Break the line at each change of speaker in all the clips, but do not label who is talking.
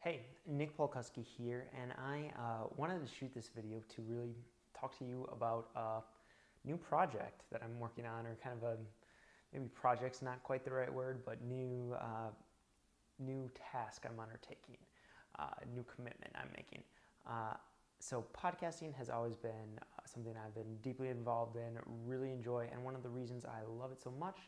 Hey, Nick Palkowski here, and I wanted to shoot this video to really talk to you about a new project that I'm working on, or kind of maybe project's not quite the right word, but new task I'm undertaking, new commitment I'm making. So podcasting has always been something I've been deeply involved in, really enjoy, and one of the reasons I love it so much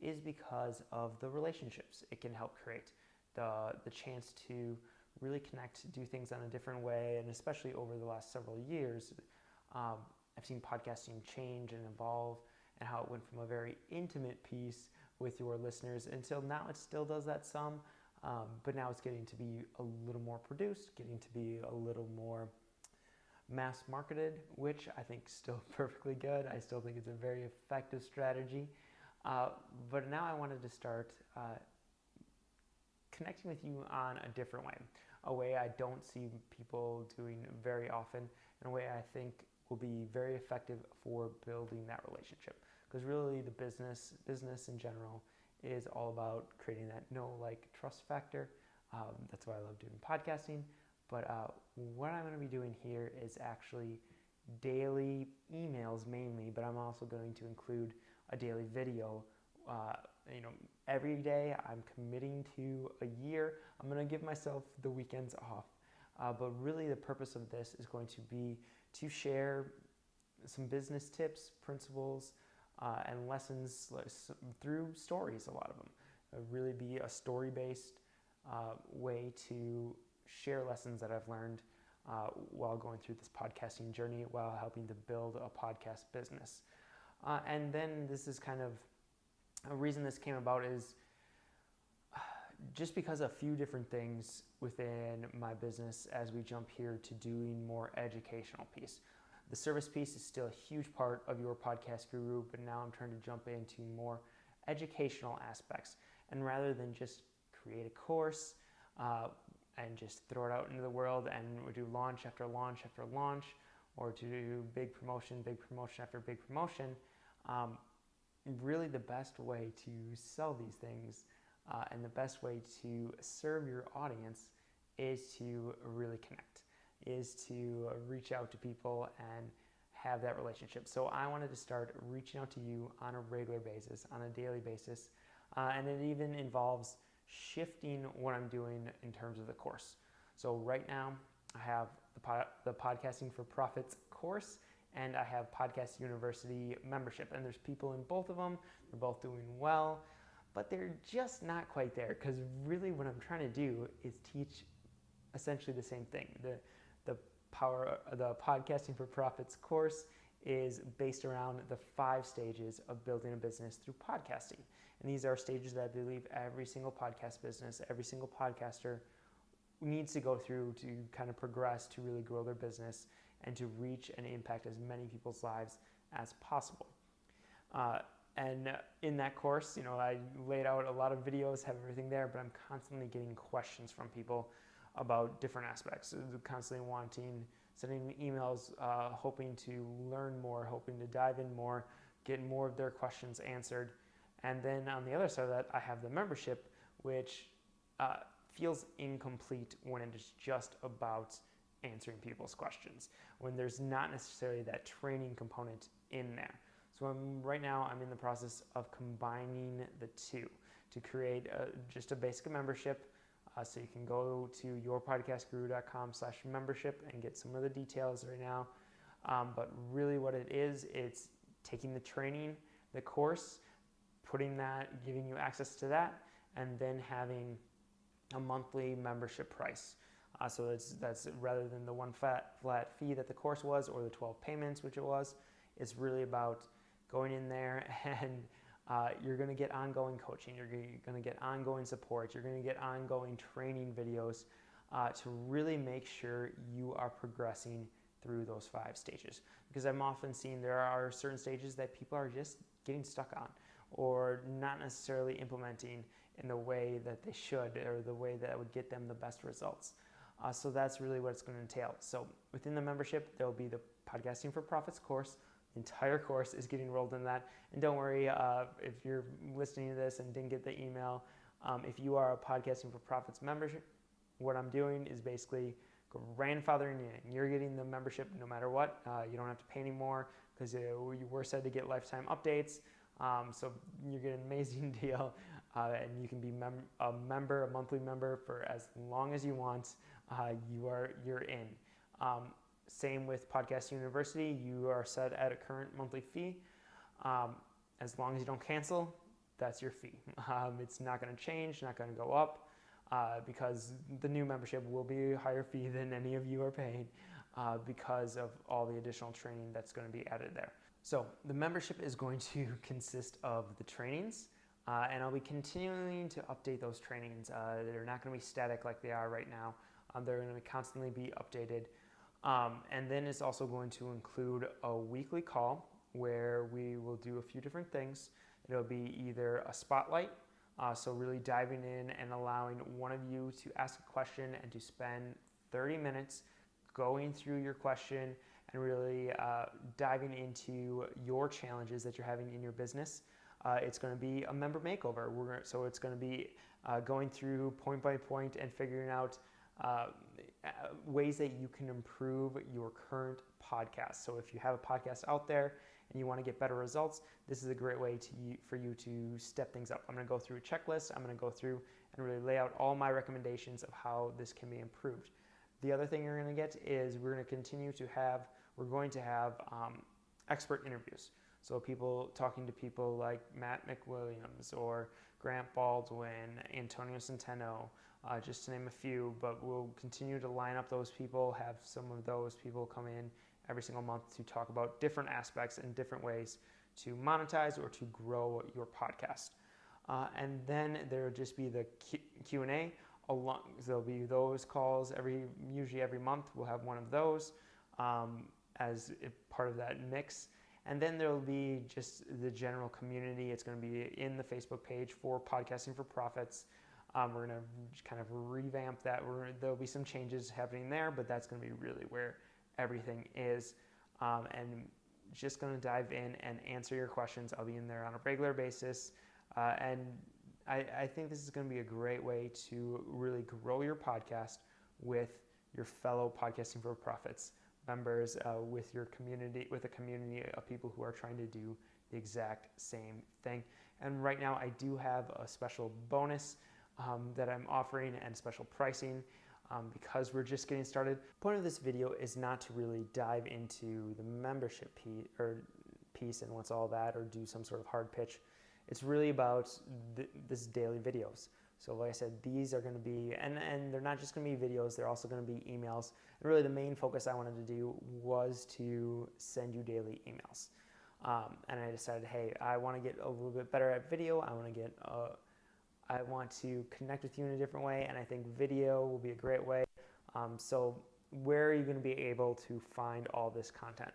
is because of the relationships it can help create, the chance to really connect, do things in a different way, and especially over the last several years, I've seen podcasting change and evolve, and how it went from a very intimate piece with your listeners until now it still does that some, but now it's getting to be a little more produced, getting to be a little more mass marketed, which I think is still perfectly good. I still think it's a very effective strategy, but now I wanted to start connecting with you on a different way, a way I don't see people doing very often, and a way I think will be very effective for building that relationship. Because really the business in general is all about creating that know, like, trust factor. That's why I love doing podcasting. But what I'm going to be doing here is actually daily emails mainly, but I'm also going to include a daily video. Every day I'm committing to a year. I'm going to give myself the weekends off. But really the purpose of this is going to be to share some business tips, principles, and lessons through stories, a lot of them. Really be a story-based way to share lessons that I've learned while going through this podcasting journey, while helping to build a podcast business. And then this is kind of a reason this came about is just because a few different things within my business as we jump here to doing more educational piece. The service piece is still a huge part of your podcast guru, but now I'm trying to jump into more educational aspects. And rather than just create a course and just throw it out into the world and do launch after launch after launch, or to do big promotion after big promotion, really the best way to sell these things and the best way to serve your audience is to really connect, is to reach out to people and have that relationship. So I wanted to start reaching out to you on a regular basis, on a daily basis, and it even involves shifting what I'm doing in terms of the course. So right now I have the Podcasting for Profits course, and I have Podcast University membership, and there's people in both of them. They're both doing well, but they're just not quite there, because really what I'm trying to do is teach essentially the same thing. The Podcasting for Profits course is based around the 5 stages of building a business through podcasting. And these are stages that I believe every single podcast business, every single podcaster needs to go through to kind of progress, to really grow their business and to reach and impact as many people's lives as possible. And in that course, I laid out a lot of videos, have everything there, but I'm constantly getting questions from people about different aspects, constantly sending me emails, hoping to learn more, hoping to dive in more, get more of their questions answered. And then on the other side of that, I have the membership, which feels incomplete when it is just about answering people's questions, when there's not necessarily that training component in there. So right now I'm in the process of combining the two to create just a basic membership. So you can go to yourpodcastguru.com/membership and get some of the details right now. But really what it is, it's taking the training, the course, giving you access to that, and then having a monthly membership price. So that's rather than the one flat fee that the course was, or the 12 payments, which it was, it's really about going in there and you're going to get ongoing coaching, you're going to get ongoing support, you're going to get ongoing training videos to really make sure you are progressing through those 5 stages. Because I'm often seeing there are certain stages that people are just getting stuck on, or not necessarily implementing in the way that they should, or the way that would get them the best results. So that's really what it's going to entail. So within the membership, there will be the Podcasting for Profits course. The entire course is getting rolled in that. And don't worry, if you're listening to this and didn't get the email, if you are a Podcasting for Profits what I'm doing is basically grandfathering you in. You're getting the membership no matter what. You don't have to pay anymore because you were said to get lifetime updates. So you're getting an amazing deal, and you can be a member, a monthly member for as long as you want. You're in. Same with Podcast University. You are set at a current monthly fee. As long as you don't cancel, that's your fee. It's not going to change, not going to go up, because the new membership will be a higher fee than any of you are paying because of all the additional training that's going to be added there. So the membership is going to consist of the trainings, and I'll be continuing to update those trainings. They're not going to be static like they are right now. They're going to constantly be updated. And then it's also going to include a weekly call where we will do a few different things. It'll be either a spotlight, so really diving in and allowing one of you to ask a question and to spend 30 minutes going through your question and really diving into your challenges that you're having in your business. It's going to be a member makeover. So it's going to be going through point by point and figuring out ways that you can improve your current podcast. So if you have a podcast out there and you want to get better results, this is a great way for you to step things up. I'm going to go through a checklist. I'm going to go through and really lay out all my recommendations of how this can be improved. The other thing you're going to get is we're going to have expert interviews. So people talking to people like Matt McWilliams or Grant Baldwin, Antonio Centeno, just to name a few, but we'll continue to line up those people, have some of those people come in every single month to talk about different aspects and different ways to monetize or to grow your podcast. And then there'll just be the Q&A. There'll be those calls usually every month. We'll have one of those as part of that mix. And then there'll be just the general community. It's going to be in the Facebook page for Podcasting for Profits. We're going to kind of revamp that. There'll be some changes happening there, but that's going to be really where everything is. And just going to dive in and answer your questions. I'll be in there on a regular basis. And I think this is going to be a great way to really grow your podcast with your fellow Podcasting for Profits members, with your community, with a community of people who are trying to do the exact same thing. And right now I do have a special bonus that I'm offering and special pricing because we're just getting started. The point of this video is not to really dive into the membership piece and what's all that, or do some sort of hard pitch. It's really about this daily videos. So like I said, these are going to be, and they're not just going to be videos, they're also going to be emails. And really the main focus I wanted to do was to send you daily emails. And I decided, hey, I want to get a little bit better at video. I want to connect with you in a different way, and I think video will be a great way. So where are you going to be able to find all this content?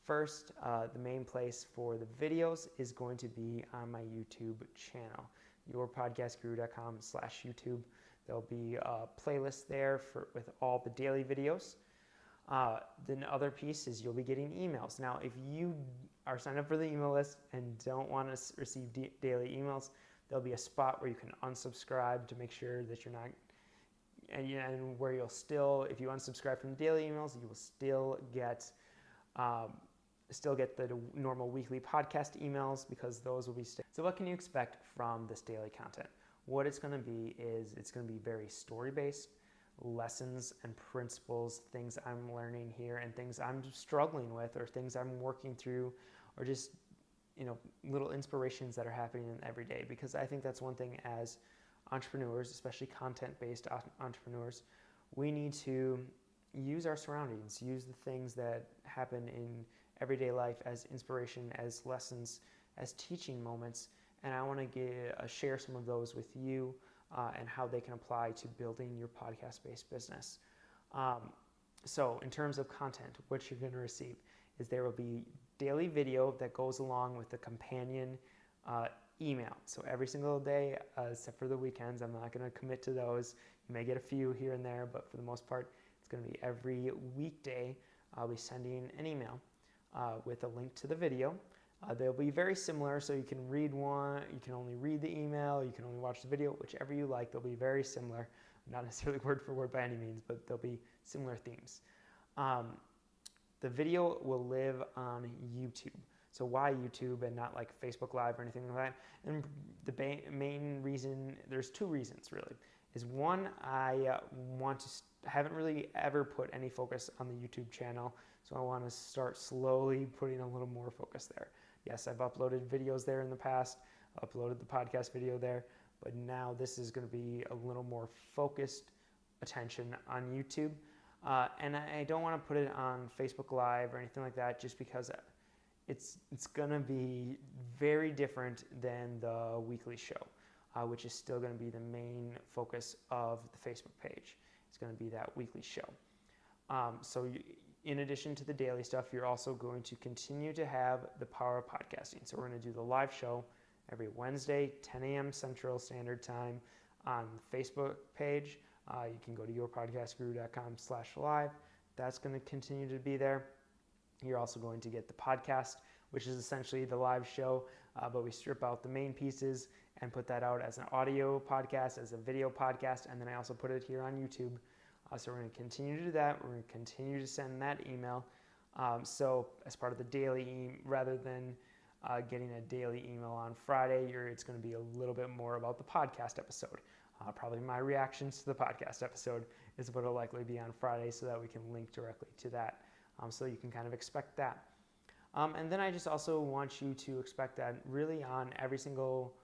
First, the main place for the videos is going to be on my YouTube channel, yourpodcastguru.com/YouTube. There'll be a playlist there with all the daily videos. Then other piece is you'll be getting emails. Now, if you are signed up for the email list and don't want to receive daily emails, there'll be a spot where you can unsubscribe to make sure that you're not, and where you'll still, if you unsubscribe from the daily emails, you will still get the normal weekly podcast emails, because those will be So what can you expect from this daily content? What it's going to be is it's going to be very story-based, lessons and principles, things I'm learning here and things I'm struggling with or things I'm working through, or just little inspirations that are happening in every day. Because I think that's one thing as entrepreneurs, especially content-based entrepreneurs, we need to use our surroundings, use the things that happen in everyday life as inspiration, as lessons, as teaching moments. And I want to share some of those with you and how they can apply to building your podcast-based business. So in terms of content, what you're going to receive is there will be daily video that goes along with the companion email. So every single day, except for the weekends, I'm not going to commit to those. You may get a few here and there, but for the most part, it's going to be every weekday. I'll be sending an email with a link to the video. They'll be very similar, so you can read one, you can only read the email, you can only watch the video, whichever you like. They'll be very similar. not necessarily word for word by any means, but there'll be similar themes. The video will live on YouTube. So why YouTube and not like Facebook Live or anything like that? And the main reason, there's two reasons really. Is one, I haven't really ever put any focus on the YouTube channel, so I want to start slowly putting a little more focus there. Yes, I've uploaded videos there in the past, uploaded the podcast video there, but now this is going to be a little more focused attention on YouTube. And I don't want to put it on Facebook Live or anything like that, just because it's going to be very different than the weekly show, which is still going to be the main focus of the Facebook page. It's going to be that weekly show. In addition to the daily stuff, you're also going to continue to have the power of podcasting. So we're going to do the live show every Wednesday, 10 a.m. Central Standard Time on the Facebook page. You can go to yourpodcastguru.com/live. That's going to continue to be there. You're also going to get the podcast, which is essentially the live show, but we strip out the main pieces and put that out as an audio podcast, as a video podcast, and then I also put it here on YouTube. So we're going to continue to do that. We're going to continue to send that email. So as part of the daily, rather than getting a daily email on Friday, it's going to be a little bit more about the podcast episode. Probably my reactions to the podcast episode is what will likely be on Friday, so that we can link directly to that. So you can kind of expect that. And then I just also want you to expect that really on every single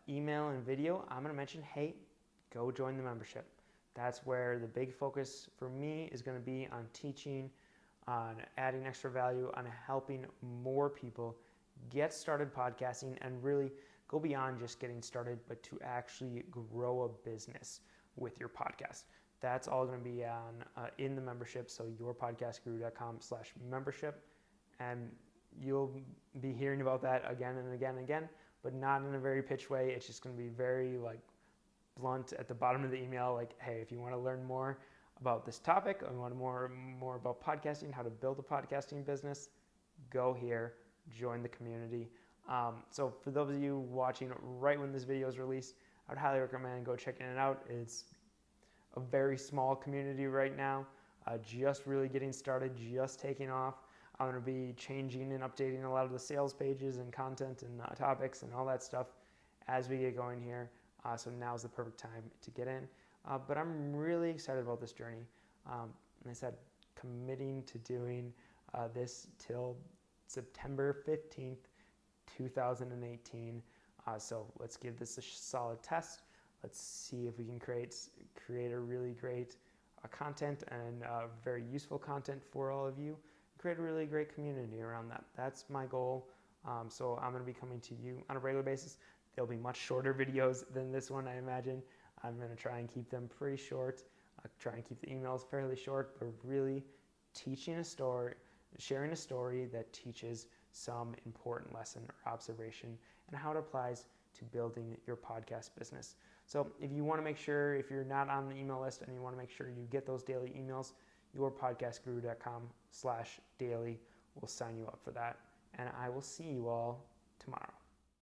email and video, I'm going to mention, hey, go join the membership. That's where the big focus for me is going to be on teaching, on adding extra value, on helping more people get started podcasting and really go beyond just getting started, but to actually grow a business with your podcast. That's all going to be on in the membership, so yourpodcastguru.com/membership, and you'll be hearing about that again and again and again, but not in a very pitch way. It's just going to be very blunt at the bottom of the email, hey, if you want to learn more about this topic, or you want more about podcasting, how to build a podcasting business, go here, join the community. So for those of you watching right when this video is released, I would highly recommend go checking it out. It's a very small community right now, just really getting started, just taking off. I'm going to be changing and updating a lot of the sales pages and content and topics and all that stuff as we get going here. So now's the perfect time to get in. But I'm really excited about this journey. And I said, committing to doing this till September 15th, 2018. So let's give this a solid test. Let's see if we can create a really great content and very useful content for all of you. Create a really great community around that. That's my goal. So I'm going to be coming to you on a regular basis. There'll be much shorter videos than this one, I imagine. I'm going to try and keep them pretty short. Try and keep the emails fairly short, but really teaching a story, sharing a story that teaches some important lesson or observation and how it applies to building your podcast business. So if you want to make sure, if you're not on the email list and you want to make sure you get those daily emails, yourpodcastguru.com/daily will sign you up for that. And I will see you all tomorrow.